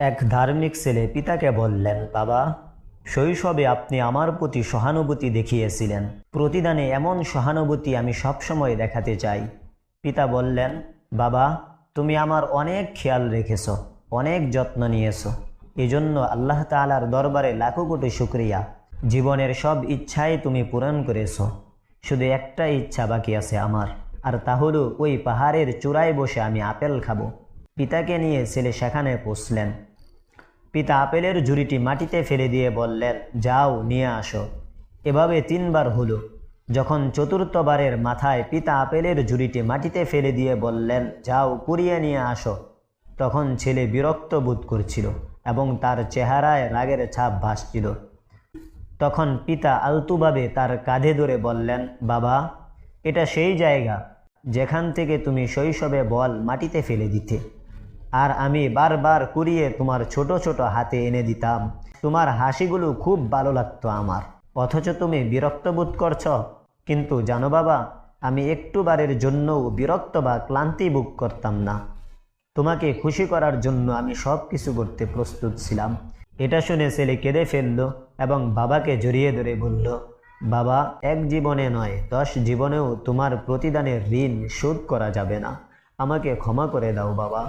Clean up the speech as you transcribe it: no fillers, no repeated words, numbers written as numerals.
এক ধার্মিক ছেলে পিতাকে বললেন, বাবা, শৈশবে আপনি আমার প্রতি সহানুভূতি দেখিয়েছিলেন। প্রতিদানে এমন সহানুভূতি আমি সবসময় দেখাতে চাই। পিতা বললেন, বাবা, তুমি আমার অনেক খেয়াল রেখেছ, অনেক যত্ন নিয়েছ। এজন্য আল্লাহ তাআলার দরবারে লাখো কোটি শুকরিয়া। জীবনের সব ইচ্ছাই তুমি পূরণ করেছ। শুধু একটা ইচ্ছা বাকি আছে আমার, আর তা হলো ওই পাহাড়ের চূড়ায় বসে আমি আপেল খাবো। পিতাকে নিয়ে ছেলে সেখানে পৌঁছলেন। পিতা আপেলের ঝুড়িটি মাটিতে ফেলে দিয়ে বললেন, যাও নিয়ে আসো। এভাবে 3বার হলো। যখন চতুর্থবারের মাথায় পিতা আপেলের ঝুড়িটি মাটিতে ফেলে দিয়ে বললেন, যাও কুড়িয়ে নিয়ে আসো, তখন ছেলে বিরক্ত বোধ করছিল এবং তার চেহারায় রাগের ছাপ ভাসছিল। তখন পিতা আলতুভাবে তার কাঁধে ধরে বললেন, বাবা, এটা সেই জায়গা যেখান থেকে তুমি শৈশবে বল মাটিতে ফেলে দিতে, আর আমি বারবার কুড়িয়ে তোমার ছোট ছোট হাতে এনে দিতাম। তোমার হাসিগুলো খুব ভালো লাগতো আমার, অথচ তুমি বিরক্ত বোধ করছ। কিন্তু জানো বাবা, আমি একটুবারের জন্যও বিরক্ত বা ক্লান্তি ভোগ করতাম না। তোমাকে খুশি করার জন্য আমি সব কিছু করতে প্রস্তুত ছিলাম। এটা শুনে ছেলে কেঁদে ফেলল এবং বাবাকে জড়িয়ে ধরে বলল, বাবা, এক জীবনে নয় 10 জীবনেও তোমার প্রতিদানের ঋণ শোধ করা যাবে না। আমাকে ক্ষমা করে দাও বাবা।